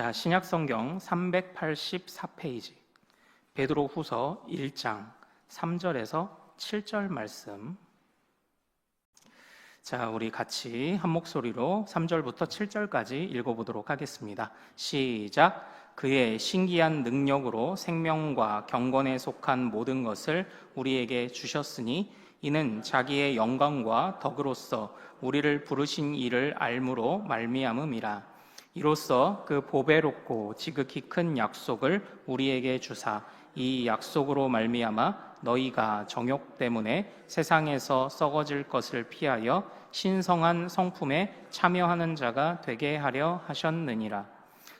자, 신약성경 384페이지 베드로후서 1장 3절에서 7절 말씀. 자, 우리 같이 한 목소리로 3절부터 7절까지 읽어보도록 하겠습니다. 시작. 그의 신기한 능력으로 생명과 경건에 속한 모든 것을 우리에게 주셨으니 이는 자기의 영광과 덕으로서 우리를 부르신 이를 알므로 말미암음이라. 이로써 그 보배롭고 지극히 큰 약속을 우리에게 주사 이 약속으로 말미암아 너희가 정욕 때문에 세상에서 썩어질 것을 피하여 신성한 성품에 참여하는 자가 되게 하려 하셨느니라.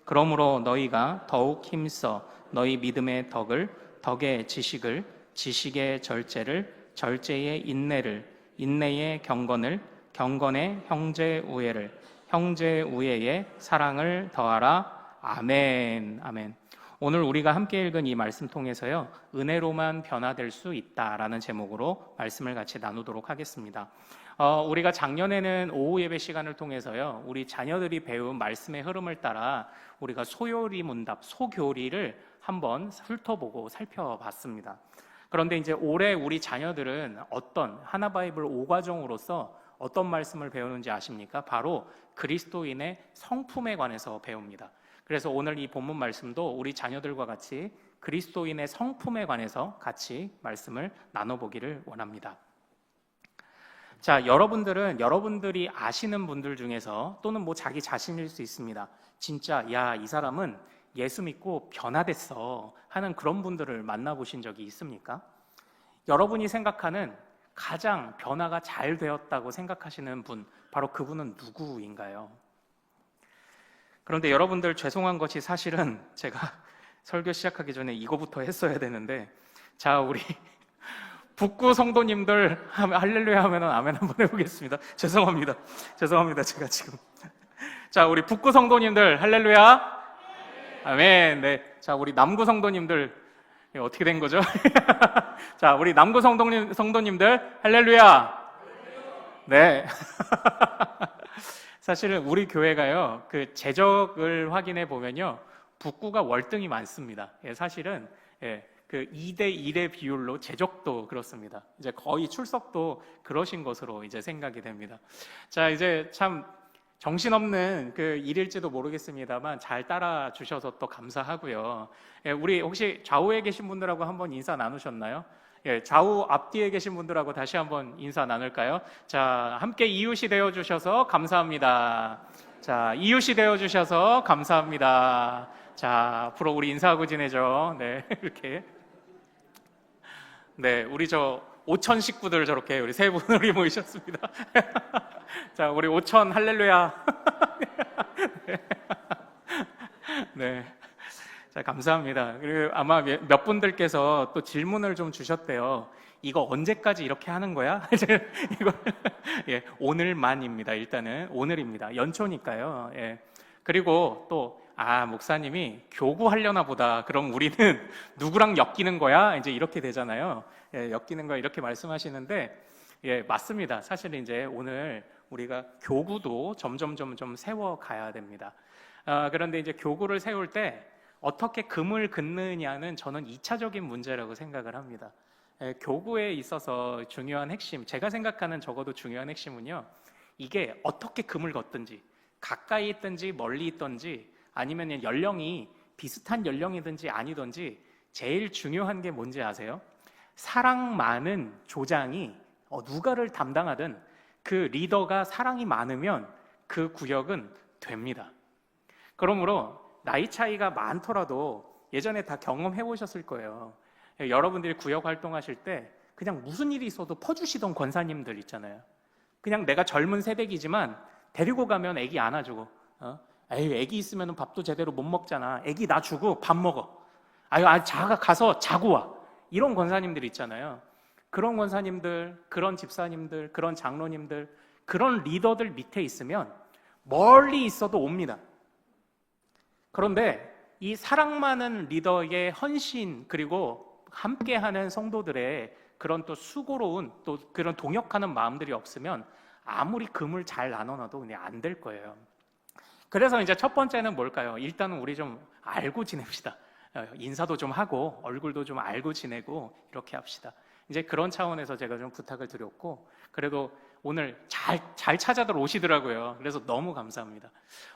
그러므로 너희가 더욱 힘써 너희 믿음의 덕을, 덕의 지식을, 지식의 절제를, 절제의 인내를, 인내의 경건을, 경건의 형제 우애를, 형제 우애의 사랑을 더하라. 아멘. 아멘. 오늘 우리가 함께 읽은 이 말씀 통해서요, 은혜로만 변화될 수 있다라는 제목으로 말씀을 같이 나누도록 하겠습니다. 우리가 작년에는 오후 예배 시간을 통해서요, 우리 자녀들이 배운 말씀의 흐름을 따라 우리가 소요리 문답, 소교리를 한번 훑어보고 살펴봤습니다. 그런데 이제 올해 우리 자녀들은 어떤 하나바이블 5과정으로서 어떤 말씀을 배우는지 아십니까? 바로 그리스도인의 성품에 관해서 배웁니다. 그래서 오늘 이 본문 말씀도 우리 자녀들과 같이 그리스도인의 성품에 관해서 같이 말씀을 나눠보기를 원합니다. 자, 여러분들이 아시는 분들 중에서 또는 뭐 자기 자신일 수 있습니다. 진짜 이 사람은 예수 믿고 변화됐어 하는 그런 분들을 만나보신 적이 있습니까? 여러분이 생각하는 가장 변화가 잘 되었다고 생각하시는 분, 바로 그분은 누구인가요? 그런데 여러분들 죄송한 것이 사실은 제가 설교 시작하기 전에 이거부터 했어야 되는데, 자, 우리 북구 성도님들 할렐루야 하면은 아멘 한번 해보겠습니다. 죄송합니다. 제가 지금. 자, 우리 북구 성도님들 할렐루야. 아멘. 네. 자, 우리 남구 성도님들 어떻게 된 거죠? 자, 우리 남구 성도님들 할렐루야. 네. 사실은 우리 교회가요, 그 재적을 확인해 보면요, 북구가 월등히 많습니다. 사실은 그 2대1의 비율로 재적도 그렇습니다. 이제 거의 출석도 그러신 것으로 이제 생각이 됩니다. 자, 이제 참 정신없는 그 일일지도 모르겠습니다만 잘 따라 주셔서 또 감사하고요. 우리 혹시 좌우에 계신 분들하고 한번 인사 나누셨나요? 좌우 앞뒤에 계신 분들하고 다시 한번 인사 나눌까요? 자, 함께 이웃이 되어 주셔서 감사합니다. 자, 이웃이 되어 주셔서 감사합니다. 자, 앞으로 우리 인사하고 지내죠. 네, 이렇게. 네, 우리 5천 식구들 저렇게 우리 세 분이 모이셨습니다. 자, 우리 5천 할렐루야. 네. 자, 감사합니다. 그리고 아마 몇 분들께서 또 질문을 좀 주셨대요. 이거 언제까지 이렇게 하는 거야? 이거 오늘만입니다. 일단은 오늘입니다. 연초니까요. 그리고 또 목사님이 교구하려나 보다. 그럼 우리는 누구랑 엮이는 거야? 이제 이렇게 되잖아요. 엮이는 거야 이렇게 말씀하시는데, 맞습니다. 사실 이제 오늘 우리가 교구도 점점 좀 세워가야 됩니다. 그런데 이제 교구를 세울 때 어떻게 금을 긋느냐는 저는 2차적인 문제라고 생각을 합니다. 교구에 있어서 중요한 핵심, 제가 생각하는 적어도 중요한 핵심은요, 이게 어떻게 금을 걷든지, 가까이 있든지 멀리 있든지, 아니면 연령이 비슷한 연령이든지 아니든지, 제일 중요한 게 뭔지 아세요? 사랑 많은 조장이 누가를 담당하든 그 리더가 사랑이 많으면 그 구역은 됩니다. 그러므로 나이 차이가 많더라도 예전에 다 경험해 보셨을 거예요. 여러분들이 구역 활동하실 때 그냥 무슨 일이 있어도 퍼주시던 권사님들 있잖아요. 그냥 내가 젊은 새댁이지만 데리고 가면 애기 안아주고, 애기 있으면 밥도 제대로 못 먹잖아. 애기 나 주고 밥 먹어. 가서 자고 와. 이런 권사님들 있잖아요. 그런 권사님들, 그런 집사님들, 그런 장로님들, 그런 리더들 밑에 있으면 멀리 있어도 옵니다. 그런데 이 사랑 많은 리더의 헌신, 그리고 함께하는 성도들의 그런 또 수고로운 또 그런 동역하는 마음들이 없으면 아무리 금을 잘 나눠놔도 그냥 안 될 거예요. 그래서 이제 첫 번째는 뭘까요? 일단은 우리 좀 알고 지냅시다. 인사도 좀 하고 얼굴도 좀 알고 지내고 이렇게 합시다. 이제 그런 차원에서 제가 좀 부탁을 드렸고, 그래도 오늘 잘 찾아들 오시더라고요. 그래서 너무 감사합니다.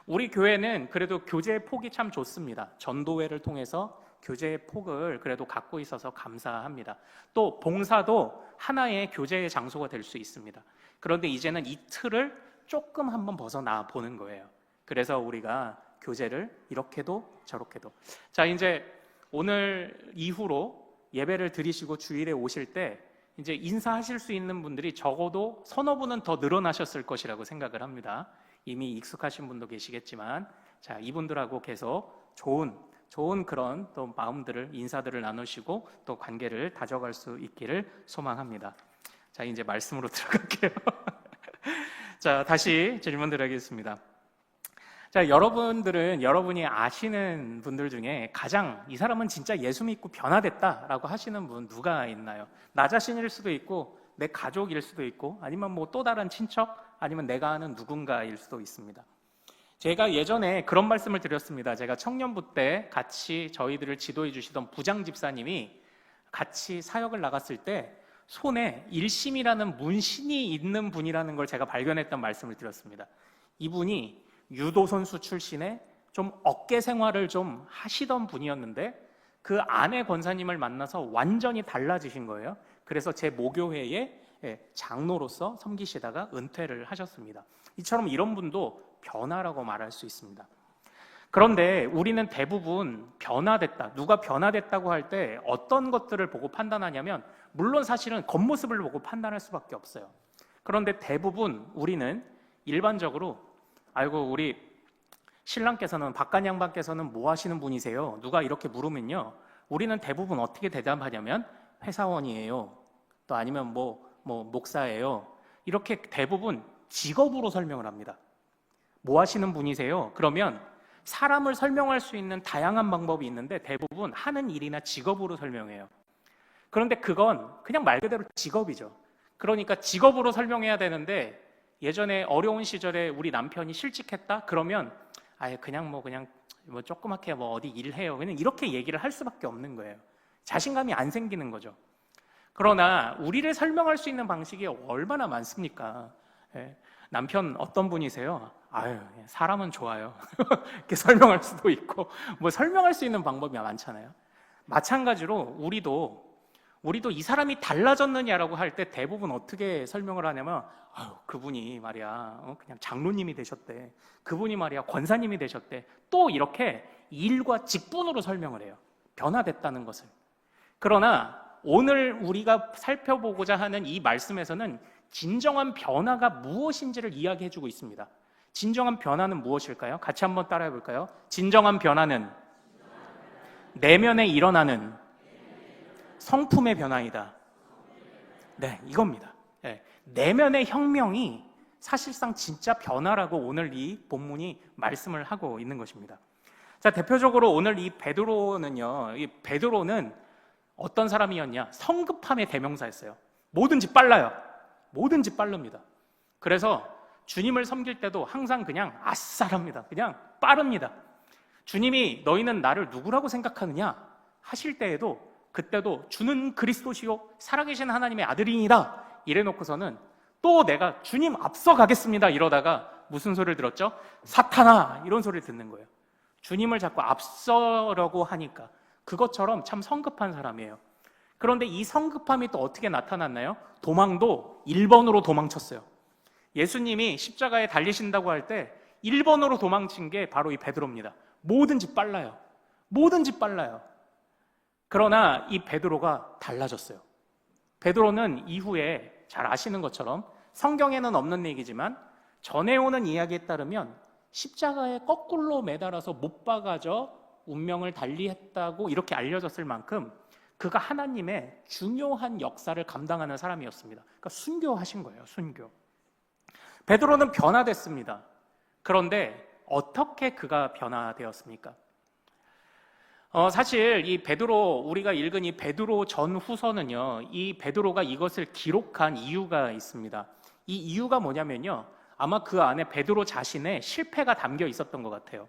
우리 교회는 그래도 교제의 폭이 참 좋습니다. 전도회를 통해서 교제의 폭을 그래도 갖고 있어서 감사합니다. 또 봉사도 하나의 교제의 장소가 될 수 있습니다. 그런데 이제는 이 틀을 조금 한번 벗어나 보는 거예요. 그래서 우리가 교제를 이렇게도 저렇게도. 자, 이제 오늘 이후로 예배를 드리시고 주일에 오실 때 이제 인사하실 수 있는 분들이 적어도 서너 분은 더 늘어나셨을 것이라고 생각을 합니다. 이미 익숙하신 분도 계시겠지만, 자, 이분들하고 계속 좋은 그런 또 마음들을, 인사들을 나누시고 또 관계를 다져갈 수 있기를 소망합니다. 자, 이제 말씀으로 들어갈게요. 자, 다시 질문 드리겠습니다. 자, 여러분이 아시는 분들 중에 가장 이 사람은 진짜 예수 믿고 변화됐다라고 하시는 분 누가 있나요? 나 자신일 수도 있고 내 가족일 수도 있고 아니면 뭐 또 다른 친척 아니면 내가 아는 누군가일 수도 있습니다. 제가 예전에 그런 말씀을 드렸습니다. 제가 청년부 때 같이 저희들을 지도해 주시던 부장 집사님이 같이 사역을 나갔을 때 손에 일심이라는 문신이 있는 분이라는 걸 제가 발견했던 말씀을 드렸습니다. 이분이 유도 선수 출신의 좀 어깨 생활을 좀 하시던 분이었는데 그 아내 권사님을 만나서 완전히 달라지신 거예요. 그래서 제 모교회에 장로로서 섬기시다가 은퇴를 하셨습니다. 이처럼 이런 분도 변화라고 말할 수 있습니다. 그런데 우리는 대부분 변화됐다, 누가 변화됐다고 할 때 어떤 것들을 보고 판단하냐면 물론 사실은 겉모습을 보고 판단할 수밖에 없어요. 그런데 대부분 우리는 일반적으로 아이고 우리 신랑께서는 박간 양반께서는 뭐 하시는 분이세요? 누가 이렇게 물으면요, 우리는 대부분 어떻게 대답하냐면 회사원이에요. 또 아니면 뭐 목사예요. 이렇게 대부분 직업으로 설명을 합니다. 뭐 하시는 분이세요? 그러면 사람을 설명할 수 있는 다양한 방법이 있는데 대부분 하는 일이나 직업으로 설명해요. 그런데 그건 그냥 말 그대로 직업이죠. 그러니까 직업으로 설명해야 되는데 예전에 어려운 시절에 우리 남편이 실직했다? 그러면 아예 그냥 조그맣게 어디 일해요. 그냥 이렇게 얘기를 할 수밖에 없는 거예요. 자신감이 안 생기는 거죠. 그러나 우리를 설명할 수 있는 방식이 얼마나 많습니까? 남편 어떤 분이세요? 아유, 사람은 좋아요. 이렇게 설명할 수도 있고 설명할 수 있는 방법이 많잖아요. 마찬가지로 우리도 이 사람이 달라졌느냐라고 할 때 대부분 어떻게 설명을 하냐면 아유, 그분이 말이야 그냥 장로님이 되셨대. 그분이 말이야 권사님이 되셨대. 또 이렇게 일과 직분으로 설명을 해요. 변화됐다는 것을. 그러나 오늘 우리가 살펴보고자 하는 이 말씀에서는 진정한 변화가 무엇인지를 이야기해주고 있습니다. 진정한 변화는 무엇일까요? 같이 한번 따라해 볼까요? 진정한 변화는 내면에 일어나는 성품의 변화이다. 네, 이겁니다. 내면의 혁명이 사실상 진짜 변화라고 오늘 이 본문이 말씀을 하고 있는 것입니다. 자, 대표적으로 오늘 이 베드로는 어떤 사람이었냐? 성급함의 대명사였어요. 뭐든지 빨라요. 뭐든지 빠릅니다. 그래서 주님을 섬길 때도 항상 그냥 아싸랍니다. 그냥 빠릅니다. 주님이 너희는 나를 누구라고 생각하느냐 하실 때에도 그때도 주는 그리스도시요 살아계신 하나님의 아들이니라 이래놓고서는 또 내가 주님 앞서 가겠습니다 이러다가 무슨 소리를 들었죠? 사탄아 이런 소리를 듣는 거예요. 주님을 자꾸 앞서려고 하니까 그것처럼 참 성급한 사람이에요. 그런데 이 성급함이 또 어떻게 나타났나요? 도망도 1번으로 도망쳤어요. 예수님이 십자가에 달리신다고 할 때 1번으로 도망친 게 바로 이 베드로입니다. 뭐든지 빨라요. 뭐든지 빨라요. 그러나 이 베드로가 달라졌어요. 베드로는 이후에 잘 아시는 것처럼 성경에는 없는 얘기지만 전해오는 이야기에 따르면 십자가에 거꾸로 매달아서 못 박아져 운명을 달리했다고 이렇게 알려졌을 만큼 그가 하나님의 중요한 역사를 감당하는 사람이었습니다. 그러니까 순교하신 거예요. 순교. 베드로는 변화됐습니다. 그런데 어떻게 그가 변화되었습니까? 사실 이 베드로, 우리가 읽은 이 베드로 전후서는요, 이 베드로가 이것을 기록한 이유가 있습니다. 이 이유가 뭐냐면요, 아마 그 안에 베드로 자신의 실패가 담겨 있었던 것 같아요.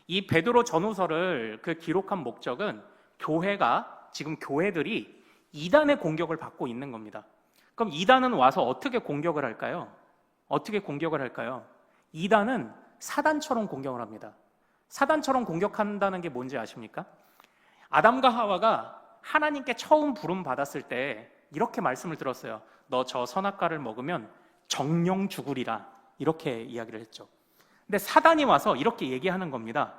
이 베드로 전후서를 그 기록한 목적은 교회가, 지금 교회들이 이단의 공격을 받고 있는 겁니다. 그럼 이단은 와서 어떻게 공격을 할까요? 어떻게 공격을 할까요? 이단은 사단처럼 공격을 합니다. 사단처럼 공격한다는 게 뭔지 아십니까? 아담과 하와가 하나님께 처음 부름 받았을 때 이렇게 말씀을 들었어요. 너 저 선악과를 먹으면 정령 죽으리라, 이렇게 이야기를 했죠. 근데 사단이 와서 이렇게 얘기하는 겁니다.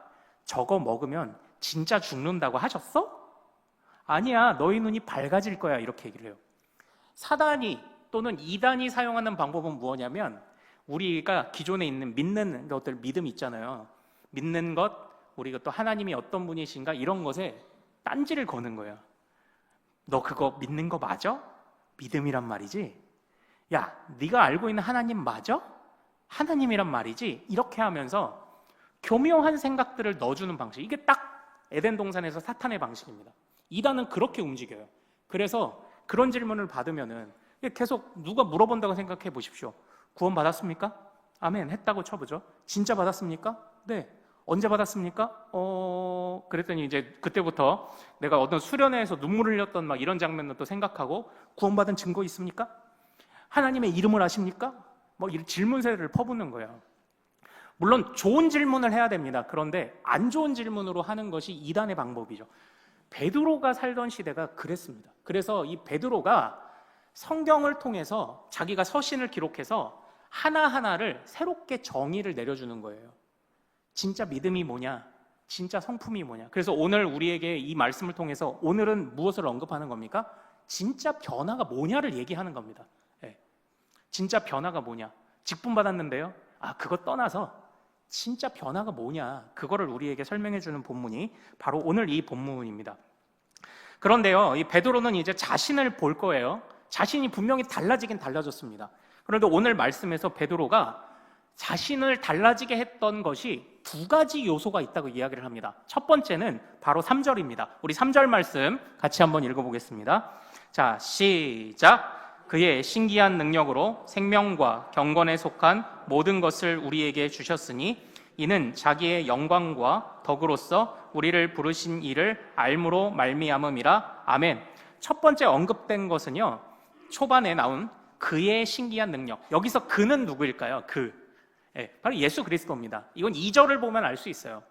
저거 먹으면 진짜 죽는다고 하셨어? 아니야, 너희 눈이 밝아질 거야, 이렇게 얘기를 해요. 사단이 또는 이단이 사용하는 방법은 무엇이냐면, 우리가 기존에 있는 믿는 것들, 믿음 있잖아요. 믿는 것, 우리가 또 하나님이 어떤 분이신가, 이런 것에 딴지를 거는 거예요. 너 그거 믿는 거 맞아? 믿음이란 말이지? 야, 네가 알고 있는 하나님 맞아? 하나님이란 말이지? 이렇게 하면서 교묘한 생각들을 넣어주는 방식, 이게 딱 에덴 동산에서 사탄의 방식입니다. 이단은 그렇게 움직여요. 그래서 그런 질문을 받으면은 계속 누가 물어본다고 생각해 보십시오. 구원 받았습니까? 아멘, 했다고 쳐보죠. 진짜 받았습니까? 네. 언제 받았습니까? 그랬더니 이제 그때부터 내가 어떤 수련회에서 눈물을 흘렸던 막 이런 장면을 또 생각하고, 구원받은 증거 있습니까? 하나님의 이름을 아십니까? 뭐 이런 질문세를 퍼붓는 거예요. 물론 좋은 질문을 해야 됩니다. 그런데 안 좋은 질문으로 하는 것이 이단의 방법이죠. 베드로가 살던 시대가 그랬습니다. 그래서 이 베드로가 성경을 통해서 자기가 서신을 기록해서 하나하나를 새롭게 정의를 내려주는 거예요. 진짜 믿음이 뭐냐? 진짜 성품이 뭐냐? 그래서 오늘 우리에게 이 말씀을 통해서 오늘은 무엇을 언급하는 겁니까? 진짜 변화가 뭐냐를 얘기하는 겁니다. 네. 진짜 변화가 뭐냐? 직분 받았는데요. 그거 떠나서 진짜 변화가 뭐냐? 그거를 우리에게 설명해 주는 본문이 바로 오늘 이 본문입니다. 그런데요, 이 베드로는 이제 자신을 볼 거예요. 자신이 분명히 달라지긴 달라졌습니다. 그런데 오늘 말씀에서 베드로가 자신을 달라지게 했던 것이 두 가지 요소가 있다고 이야기를 합니다. 첫 번째는 바로 3절입니다. 우리 3절 말씀 같이 한번 읽어보겠습니다. 자, 시작. 그의 신기한 능력으로 생명과 경건에 속한 모든 것을 우리에게 주셨으니 이는 자기의 영광과 덕으로서 우리를 부르신 이를 알므로 말미암음이라. 아멘. 첫 번째 언급된 것은요, 초반에 나온 그의 신기한 능력. 여기서 그는 누구일까요? 바로 예수 그리스도입니다. 이건 2절을 보면 알 수 있어요.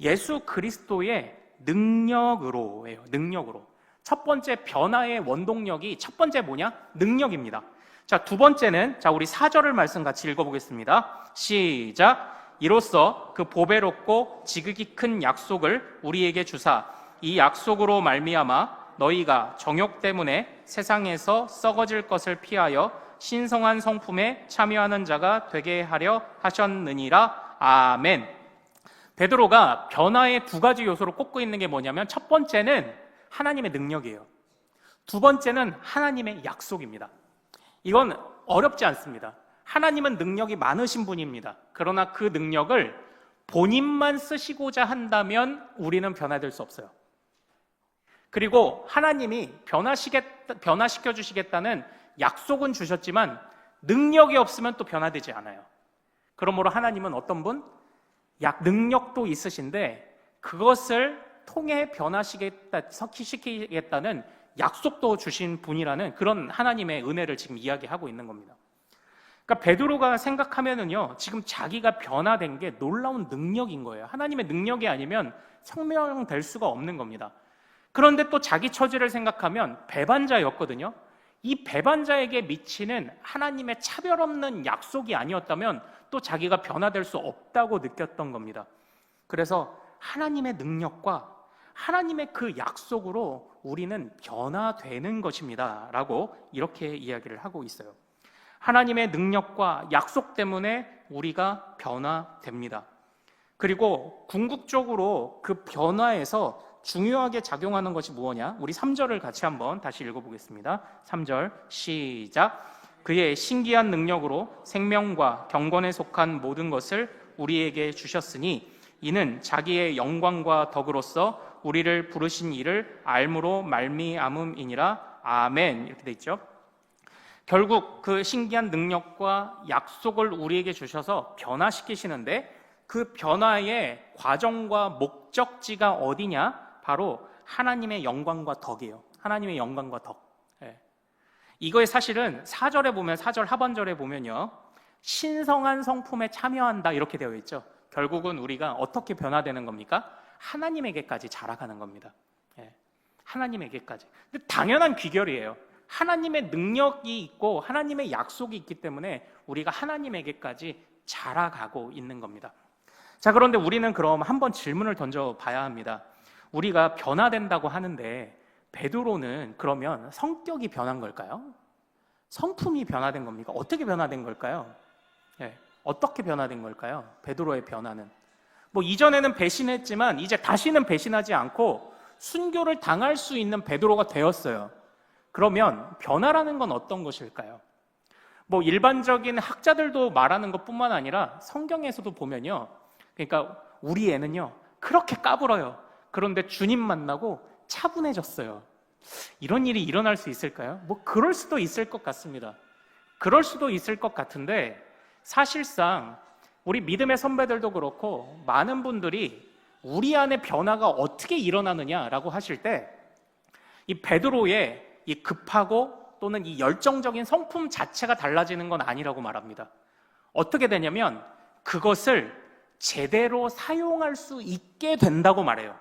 예수 그리스도의 능력으로예요. 능력으로. 첫 번째 변화의 원동력이 첫 번째 뭐냐? 능력입니다. 자, 두 번째는, 자, 우리 4절을 말씀 같이 읽어보겠습니다. 시작. 이로써 그 보배롭고 지극히 큰 약속을 우리에게 주사 이 약속으로 말미암아 너희가 정욕 때문에 세상에서 썩어질 것을 피하여 신성한 성품에 참여하는 자가 되게 하려 하셨느니라. 아멘. 베드로가 변화의 두 가지 요소를 꼽고 있는 게 뭐냐면, 첫 번째는 하나님의 능력이에요. 두 번째는 하나님의 약속입니다. 이건 어렵지 않습니다. 하나님은 능력이 많으신 분입니다. 그러나 그 능력을 본인만 쓰시고자 한다면 우리는 변화될 수 없어요. 그리고 하나님이 변화시켜 주시겠다는 약속은 주셨지만 능력이 없으면 또 변화되지 않아요. 그러므로 하나님은 어떤 분? 능력도 있으신데 그것을 통해 변화시키겠다는 약속도 주신 분이라는 그런 하나님의 은혜를 지금 이야기하고 있는 겁니다. 그러니까 베드로가 생각하면은요, 지금 자기가 변화된 게 놀라운 능력인 거예요. 하나님의 능력이 아니면 성명될 수가 없는 겁니다. 그런데 또 자기 처지를 생각하면 배반자였거든요. 이 배반자에게 미치는 하나님의 차별 없는 약속이 아니었다면 또 자기가 변화될 수 없다고 느꼈던 겁니다. 그래서 하나님의 능력과 하나님의 그 약속으로 우리는 변화되는 것입니다 라고 이렇게 이야기를 하고 있어요. 하나님의 능력과 약속 때문에 우리가 변화됩니다. 그리고 궁극적으로 그 변화에서 중요하게 작용하는 것이 무엇이냐? 우리 3절을 같이 한번 다시 읽어보겠습니다. 3절 시작. 그의 신기한 능력으로 생명과 경건에 속한 모든 것을 우리에게 주셨으니 이는 자기의 영광과 덕으로서 우리를 부르신 이를 알므로 말미암음이니라. 아멘. 이렇게 돼 있죠. 결국 그 신기한 능력과 약속을 우리에게 주셔서 변화시키시는데 그 변화의 과정과 목적지가 어디냐? 바로 하나님의 영광과 덕이에요. 하나님의 영광과 덕. 예. 이거에 사실은 4절에 보면 4절 하반절에 보면요. 신성한 성품에 참여한다 이렇게 되어 있죠. 결국은 우리가 어떻게 변화되는 겁니까? 하나님에게까지 자라가는 겁니다. 예. 하나님에게까지. 근데 당연한 귀결이에요. 하나님의 능력이 있고 하나님의 약속이 있기 때문에 우리가 하나님에게까지 자라가고 있는 겁니다. 자, 그런데 우리는 그럼 한번 질문을 던져봐야 합니다. 우리가 변화된다고 하는데 베드로는 그러면 성격이 변한 걸까요? 성품이 변화된 겁니까? 어떻게 변화된 걸까요? 예, 어떻게 변화된 걸까요? 베드로의 변화는 뭐 이전에는 배신했지만 이제 다시는 배신하지 않고 순교를 당할 수 있는 베드로가 되었어요. 그러면 변화라는 건 어떤 것일까요? 뭐 일반적인 학자들도 말하는 것뿐만 아니라 성경에서도 보면요, 그러니까 우리 애는요 그렇게 까불어요. 그런데 주님 만나고 차분해졌어요. 이런 일이 일어날 수 있을까요? 뭐 그럴 수도 있을 것 같습니다. 그럴 수도 있을 것 같은데 사실상 우리 믿음의 선배들도 그렇고 많은 분들이 우리 안에 변화가 어떻게 일어나느냐라고 하실 때 이 베드로의 이 급하고 또는 이 열정적인 성품 자체가 달라지는 건 아니라고 말합니다. 어떻게 되냐면 그것을 제대로 사용할 수 있게 된다고 말해요.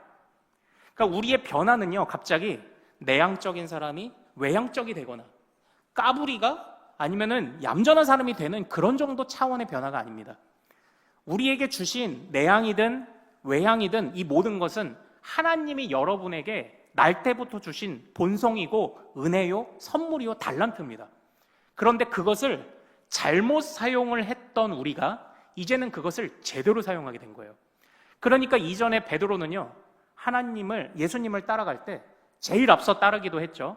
그러니까 우리의 변화는요, 갑자기 내향적인 사람이 외향적이 되거나 까불이가 아니면은 얌전한 사람이 되는 그런 정도 차원의 변화가 아닙니다. 우리에게 주신 내향이든 외향이든 이 모든 것은 하나님이 여러분에게 날 때부터 주신 본성이고 은혜요, 선물이요, 달란트입니다. 그런데 그것을 잘못 사용을 했던 우리가 이제는 그것을 제대로 사용하게 된 거예요. 그러니까 이전에 베드로는요, 예수님을 따라갈 때 제일 앞서 따르기도 했죠.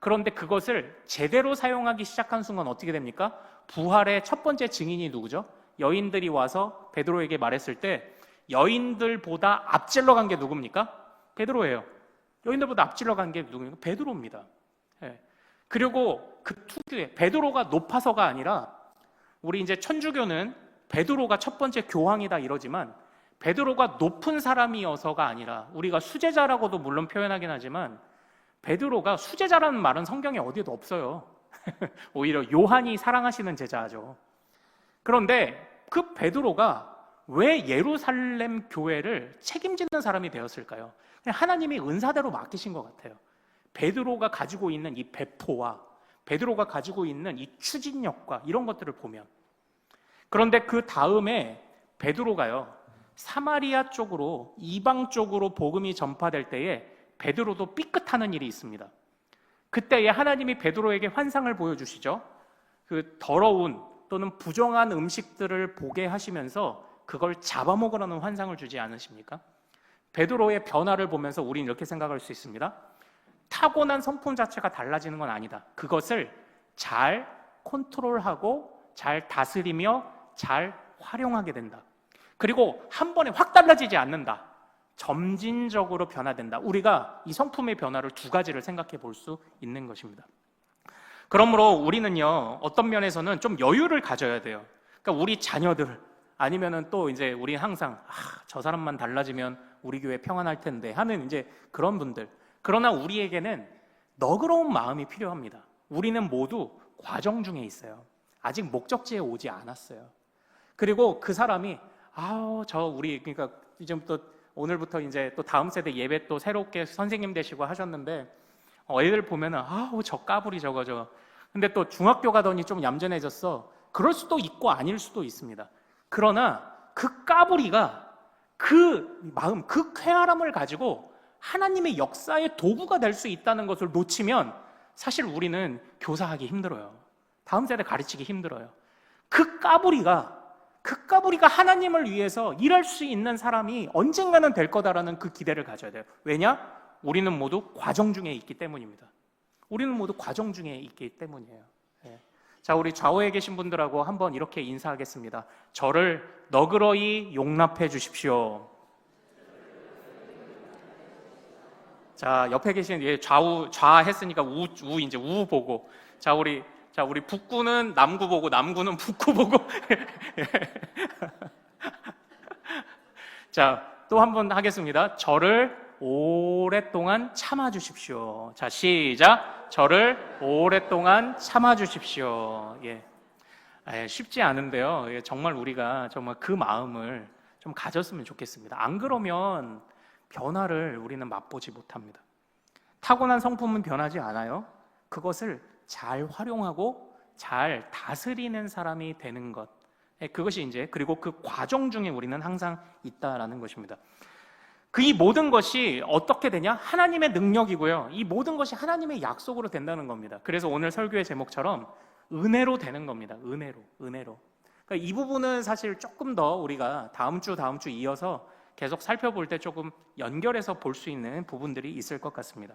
그런데 그것을 제대로 사용하기 시작한 순간 어떻게 됩니까? 부활의 첫 번째 증인이 누구죠? 여인들이 와서 베드로에게 말했을 때 여인들보다 앞질러 간 게 누굽니까? 베드로예요. 여인들보다 앞질러 간 게 누구입니까? 베드로입니다. 예. 그리고 그 특유의 베드로가 높아서가 아니라 우리 이제 천주교는 베드로가 첫 번째 교황이다 이러지만 베드로가 높은 사람이어서가 아니라 우리가 수제자라고도 물론 표현하긴 하지만 베드로가 수제자라는 말은 성경에 어디에도 없어요. 오히려 요한이 사랑하시는 제자죠. 그런데 그 베드로가 왜 예루살렘 교회를 책임지는 사람이 되었을까요? 그냥 하나님이 은사대로 맡기신 것 같아요. 베드로가 가지고 있는 이 배포와 베드로가 가지고 있는 이 추진력과 이런 것들을 보면, 그런데 그 다음에 베드로가요 사마리아 쪽으로 이방 쪽으로 복음이 전파될 때에 베드로도 삐끗하는 일이 있습니다. 그때에 하나님이 베드로에게 환상을 보여주시죠. 그 더러운 또는 부정한 음식들을 보게 하시면서 그걸 잡아먹으라는 환상을 주지 않으십니까? 베드로의 변화를 보면서 우리는 이렇게 생각할 수 있습니다. 타고난 성품 자체가 달라지는 건 아니다. 그것을 잘 컨트롤하고 잘 다스리며 잘 활용하게 된다. 그리고 한 번에 확 달라지지 않는다. 점진적으로 변화된다. 우리가 이 성품의 변화를 두 가지를 생각해 볼 수 있는 것입니다. 그러므로 우리는요, 어떤 면에서는 좀 여유를 가져야 돼요. 그러니까 우리 자녀들, 아니면은 또 이제 우리 항상, 저 사람만 달라지면 우리 교회 평안할 텐데 하는 이제 그런 분들. 그러나 우리에게는 너그러운 마음이 필요합니다. 우리는 모두 과정 중에 있어요. 아직 목적지에 오지 않았어요. 그리고 그 사람이, 그러니까 이제부터 오늘부터 이제 또 다음 세대 예배 또 새롭게 선생님 되시고 하셨는데, 애들 보면은, 저 까불이 저거. 근데 또 중학교 가더니 좀 얌전해졌어. 그럴 수도 있고 아닐 수도 있습니다. 그러나 그 까불이가 그 마음, 그 쾌활함을 가지고 하나님의 역사의 도구가 될 수 있다는 것을 놓치면 사실 우리는 교사하기 힘들어요. 다음 세대 가르치기 힘들어요. 그 까불이가 하나님을 위해서 일할 수 있는 사람이 언젠가는 될 거다라는 그 기대를 가져야 돼요. 왜냐? 우리는 모두 과정 중에 있기 때문입니다. 우리는 모두 과정 중에 있기 때문이에요. 예. 자, 우리 좌우에 계신 분들하고 한번 이렇게 인사하겠습니다. 저를 너그러이 용납해 주십시오. 자, 옆에 계신 좌 했으니까 이제 우 보고. 자, 우리 자, 우리 북구는 남구 보고 남구는 북구 보고 자, 또 한 번 하겠습니다. 저를 오랫동안 참아주십시오. 자, 시작. 저를 오랫동안 참아주십시오. 예. 쉽지 않은데요. 예, 정말 우리가 정말 그 마음을 좀 가졌으면 좋겠습니다. 안 그러면 변화를 우리는 맛보지 못합니다. 타고난 성품은 변하지 않아요. 그것을 잘 활용하고 잘 다스리는 사람이 되는 것. 그것이 이제, 그리고 그 과정 중에 우리는 항상 있다라는 것입니다. 이 모든 것이 어떻게 되냐? 하나님의 능력이고요. 이 모든 것이 하나님의 약속으로 된다는 겁니다. 그래서 오늘 설교의 제목처럼 은혜로 되는 겁니다. 은혜로. 그러니까 이 부분은 사실 조금 더 우리가 다음 주 이어서 계속 살펴볼 때 조금 연결해서 볼 수 있는 부분들이 있을 것 같습니다.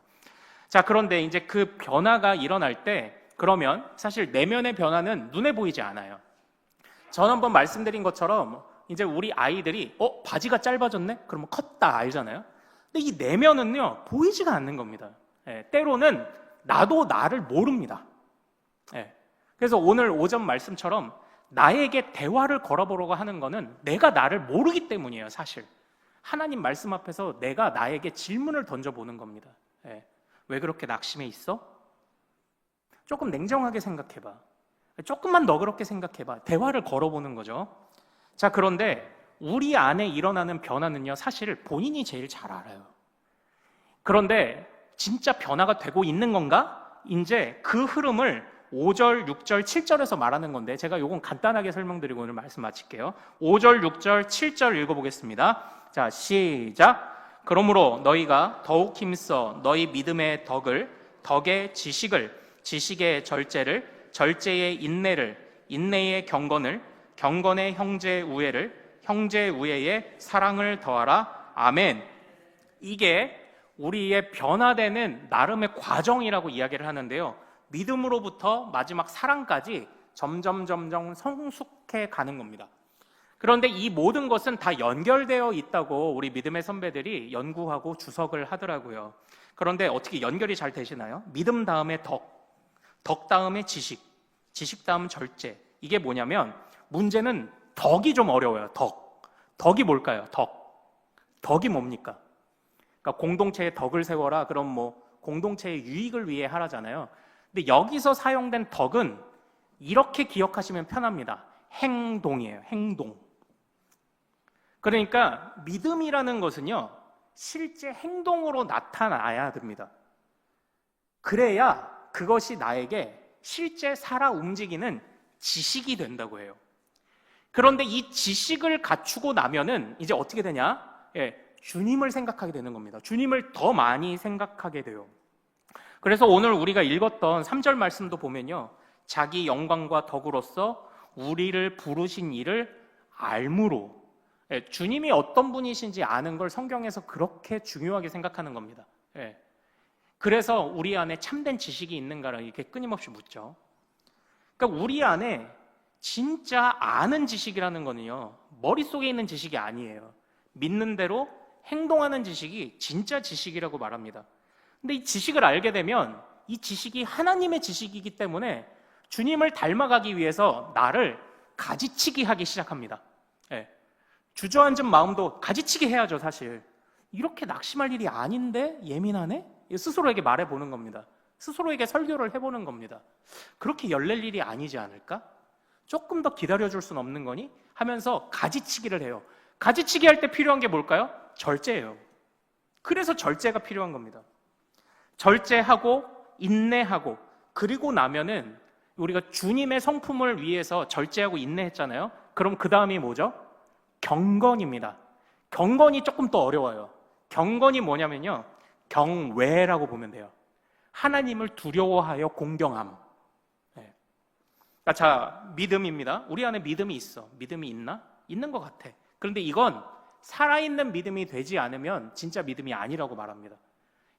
자, 그런데 이제 그 변화가 일어날 때, 그러면 사실 내면의 변화는 눈에 보이지 않아요. 전 한번 말씀드린 것처럼 이제 우리 아이들이 바지가 짧아졌네? 그러면 컸다 알잖아요. 근데 이 내면은요 보이지가 않는 겁니다. 때로는 나도 나를 모릅니다. 그래서 오늘 오전 말씀처럼 나에게 대화를 걸어보려고 하는 거는 내가 나를 모르기 때문이에요. 사실 하나님 말씀 앞에서 내가 나에게 질문을 던져보는 겁니다. 왜 그렇게 낙심해 있어? 조금 냉정하게 생각해봐. 조금만 너그럽게 생각해봐. 대화를 걸어보는 거죠. 자, 그런데 우리 안에 일어나는 변화는요 사실 본인이 제일 잘 알아요. 그런데 진짜 변화가 되고 있는 건가? 이제 그 흐름을 5절, 6절, 7절에서 말하는 건데 제가 요건 간단하게 설명드리고 오늘 말씀 마칠게요. 5절, 6절, 7절 읽어보겠습니다. 자, 시작. 그러므로 너희가 더욱 힘써 너희 믿음의 덕을, 덕의 지식을, 지식의 절제를, 절제의 인내를, 인내의 경건을, 경건의 형제 우애를, 형제 우애의 사랑을 더하라. 아멘. 이게 우리의 변화되는 나름의 과정이라고 이야기를 하는데요. 믿음으로부터 마지막 사랑까지 점점 성숙해 가는 겁니다. 그런데 이 모든 것은 다 연결되어 있다고 우리 믿음의 선배들이 연구하고 주석을 하더라고요. 그런데 어떻게 연결이 잘 되시나요? 믿음 다음에 덕 다음에 지식, 지식 다음 절제. 이게 뭐냐면 문제는 덕이 좀 어려워요. 덕이 뭘까요? 덕이 뭡니까? 그러니까 공동체의 덕을 세워라. 그럼 뭐 공동체의 유익을 위해 하라잖아요. 근데 여기서 사용된 덕은 이렇게 기억하시면 편합니다. 행동이에요. 행동. 그러니까 믿음이라는 것은요 실제 행동으로 나타나야 됩니다. 그래야 그것이 나에게 실제 살아 움직이는 지식이 된다고 해요. 그런데 이 지식을 갖추고 나면은 이제 어떻게 되냐? 주님을 생각하게 되는 겁니다. 주님을 더 많이 생각하게 돼요. 그래서 오늘 우리가 읽었던 3절 말씀도 보면요, 자기 영광과 덕으로서 우리를 부르신 이를 알므로, 주님이 어떤 분이신지 아는 걸 성경에서 그렇게 중요하게 생각하는 겁니다. 그래서 우리 안에 참된 지식이 있는가를 이렇게 끊임없이 묻죠. 그러니까 우리 안에 진짜 아는 지식이라는 거는요 머릿속에 있는 지식이 아니에요. 믿는 대로 행동하는 지식이 진짜 지식이라고 말합니다. 근데 이 지식을 알게 되면 이 지식이 하나님의 지식이기 때문에 주님을 닮아가기 위해서 나를 가지치기 하기 시작합니다. 주저앉은 마음도 가지치기 해야죠. 사실 이렇게 낙심할 일이 아닌데 예민하네? 스스로에게 말해보는 겁니다. 스스로에게 설교를 해보는 겁니다. 그렇게 열릴 일이 아니지 않을까? 조금 더 기다려줄 수는 없는 거니? 하면서 가지치기를 해요. 가지치기 할 때 필요한 게 뭘까요? 절제예요. 그래서 절제가 필요한 겁니다. 절제하고 인내하고, 그리고 나면은 우리가 주님의 성품을 위해서 절제하고 인내했잖아요. 그럼 그 다음이 뭐죠? 경건입니다. 경건이 조금 더 어려워요. 경건이 뭐냐면요 경외라고 보면 돼요. 하나님을 두려워하여 공경함. 자, 믿음입니다. 우리 안에 믿음이 있어. 믿음이 있나? 있는 것 같아. 그런데 이건 살아있는 믿음이 되지 않으면 진짜 믿음이 아니라고 말합니다.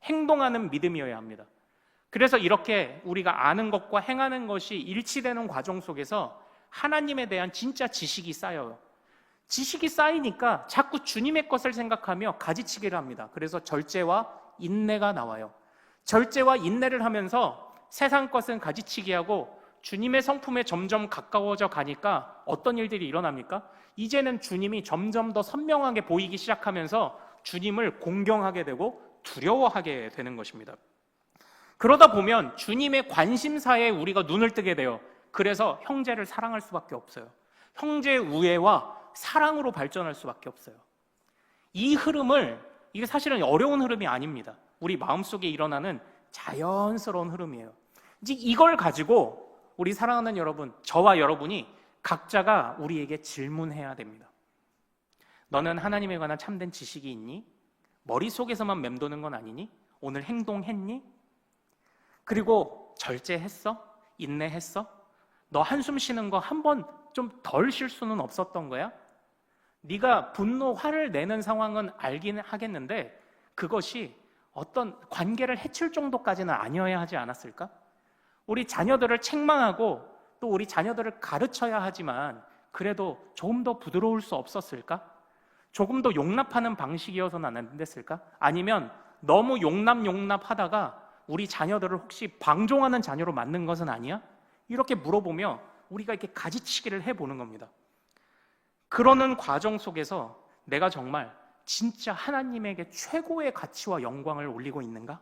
행동하는 믿음이어야 합니다. 그래서 이렇게 우리가 아는 것과 행하는 것이 일치되는 과정 속에서 하나님에 대한 진짜 지식이 쌓여요. 지식이 쌓이니까 자꾸 주님의 것을 생각하며 가지치기를 합니다. 그래서 절제와 인내가 나와요. 절제와 인내를 하면서 세상 것은 가지치기하고 주님의 성품에 점점 가까워져 가니까 어떤 일들이 일어납니까? 이제는 주님이 점점 더 선명하게 보이기 시작하면서 주님을 공경하게 되고 두려워하게 되는 것입니다. 그러다 보면 주님의 관심사에 우리가 눈을 뜨게 돼요. 그래서 형제를 사랑할 수밖에 없어요. 형제 우애와 사랑으로 발전할 수밖에 없어요. 이 흐름을, 이게 사실은 어려운 흐름이 아닙니다. 우리 마음속에 일어나는 자연스러운 흐름이에요. 이제 이걸 가지고 우리 사랑하는 여러분, 저와 여러분이 각자가 우리에게 질문해야 됩니다. 너는 하나님에 관한 참된 지식이 있니? 머릿속에서만 맴도는 건 아니니? 오늘 행동했니? 그리고 절제했어? 인내했어? 너 한숨 쉬는 거 한 번 좀 덜 쉴 수는 없었던 거야? 네가 분노, 화를 내는 상황은 알긴 하겠는데 그것이 어떤 관계를 해칠 정도까지는 아니어야 하지 않았을까? 우리 자녀들을 책망하고 또 우리 자녀들을 가르쳐야 하지만 그래도 조금 더 부드러울 수 없었을까? 조금 더 용납하는 방식이어서는 안 됐을까? 아니면 너무 용납하다가 우리 자녀들을 혹시 방종하는 자녀로 만든 것은 아니야? 이렇게 물어보며 우리가 이렇게 가지치기를 해보는 겁니다. 그러는 과정 속에서 내가 정말 진짜 하나님에게 최고의 가치와 영광을 올리고 있는가?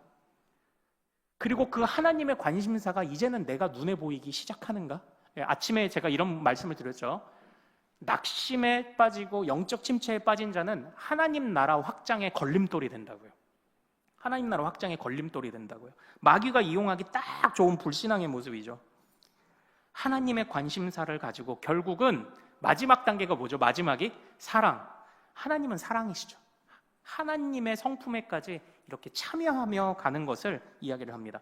그리고 그 하나님의 관심사가 이제는 내가 눈에 보이기 시작하는가? 아침에 제가 이런 말씀을 드렸죠. 낙심에 빠지고 영적 침체에 빠진 자는 하나님 나라 확장의 걸림돌이 된다고요. 하나님 나라 확장의 걸림돌이 된다고요. 마귀가 이용하기 딱 좋은 불신앙의 모습이죠. 하나님의 관심사를 가지고 결국은 마지막 단계가 뭐죠? 마지막이 사랑. 하나님은 사랑이시죠. 하나님의 성품에까지 이렇게 참여하며 가는 것을 이야기를 합니다.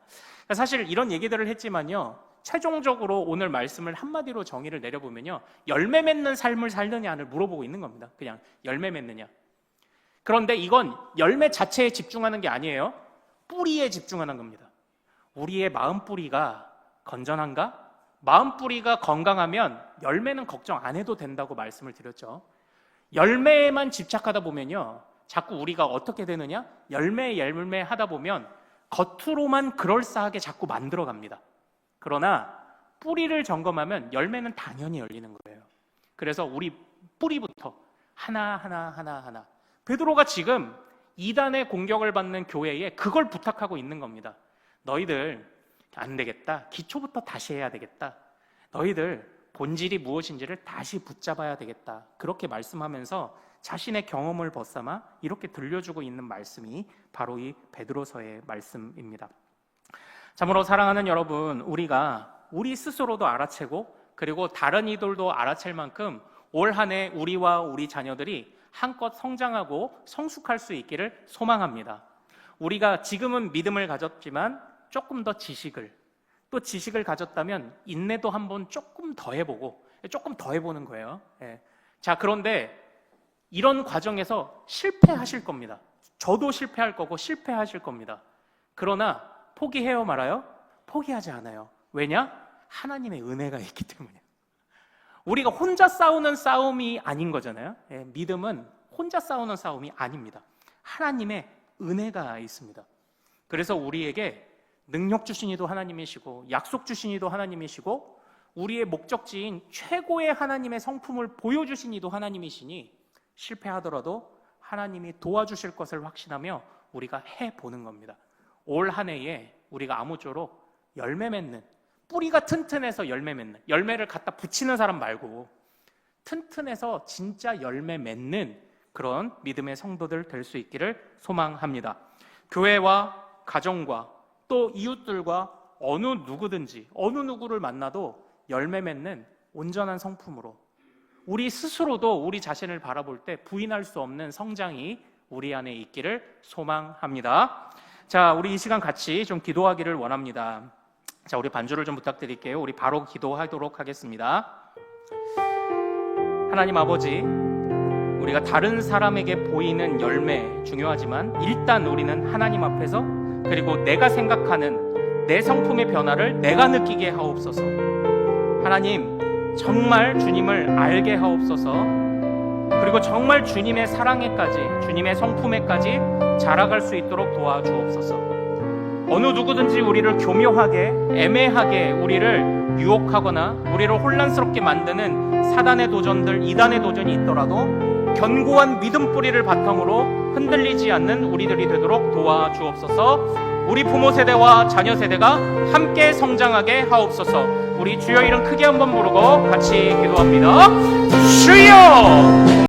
사실 이런 얘기들을 했지만요, 최종적으로 오늘 말씀을 한마디로 정의를 내려보면요, 열매 맺는 삶을 살느냐를 물어보고 있는 겁니다. 그냥 열매 맺느냐. 그런데 이건 열매 자체에 집중하는 게 아니에요. 뿌리에 집중하는 겁니다. 우리의 마음 뿌리가 건전한가? 마음 뿌리가 건강하면 열매는 걱정 안 해도 된다고 말씀을 드렸죠. 열매에만 집착하다 보면요, 자꾸 우리가 어떻게 되느냐? 열매 하다 보면 겉으로만 그럴싸하게 자꾸 만들어갑니다. 그러나 뿌리를 점검하면 열매는 당연히 열리는 거예요. 그래서 우리 뿌리부터 하나. 베드로가 지금 이단의 공격을 받는 교회에 그걸 부탁하고 있는 겁니다. 너희들 안 되겠다. 기초부터 다시 해야 되겠다. 너희들 본질이 무엇인지를 다시 붙잡아야 되겠다. 그렇게 말씀하면서 자신의 경험을 벗삼아 이렇게 들려주고 있는 말씀이 바로 이 베드로서의 말씀입니다. 참으로 사랑하는 여러분, 우리가 우리 스스로도 알아채고 그리고 다른 이들도 알아챌 만큼 올 한 해 우리와 우리 자녀들이 한껏 성장하고 성숙할 수 있기를 소망합니다. 우리가 지금은 믿음을 가졌지만 조금 더 지식을, 또 지식을 가졌다면 인내도 한번 조금 더 해보고, 조금 더 해보는 거예요. 자, 그런데 이런 과정에서 실패하실 겁니다. 저도 실패할 거고 실패하실 겁니다. 그러나 포기해요, 말아요? 포기하지 않아요. 왜냐? 하나님의 은혜가 있기 때문이에요. 우리가 혼자 싸우는 싸움이 아닌 거잖아요. 믿음은 혼자 싸우는 싸움이 아닙니다. 하나님의 은혜가 있습니다. 그래서 우리에게 능력 주신 이도 하나님이시고 약속 주신 이도 하나님이시고 우리의 목적지인 최고의 하나님의 성품을 보여주신 이도 하나님이시니 실패하더라도 하나님이 도와주실 것을 확신하며 우리가 해보는 겁니다. 올 한 해에 우리가 아무쪼록 열매 맺는, 뿌리가 튼튼해서 열매 맺는, 열매를 갖다 붙이는 사람 말고 튼튼해서 진짜 열매 맺는 그런 믿음의 성도들 될 수 있기를 소망합니다. 교회와 가정과 또 이웃들과 어느 누구든지 어느 누구를 만나도 열매 맺는 온전한 성품으로 우리 스스로도 우리 자신을 바라볼 때 부인할 수 없는 성장이 우리 안에 있기를 소망합니다. 자, 우리 이 시간 같이 좀 기도하기를 원합니다. 자, 우리 반주를 좀 부탁드릴게요. 우리 바로 기도하도록 하겠습니다. 하나님 아버지, 우리가 다른 사람에게 보이는 열매 중요하지만 일단 우리는 하나님 앞에서 그리고 내가 생각하는 내 성품의 변화를 내가 느끼게 하옵소서. 하나님, 정말 주님을 알게 하옵소서. 그리고 정말 주님의 사랑에까지, 주님의 성품에까지 자라갈 수 있도록 도와주옵소서. 어느 누구든지 우리를 교묘하게, 애매하게 우리를 유혹하거나 우리를 혼란스럽게 만드는 사단의 도전들, 이단의 도전이 있더라도 견고한 믿음 뿌리를 바탕으로 흔들리지 않는 우리들이 되도록 도와주옵소서. 우리 부모 세대와 자녀 세대가 함께 성장하게 하옵소서. 우리 주여 이름 크게 한번 부르고 같이 기도합니다. 주여!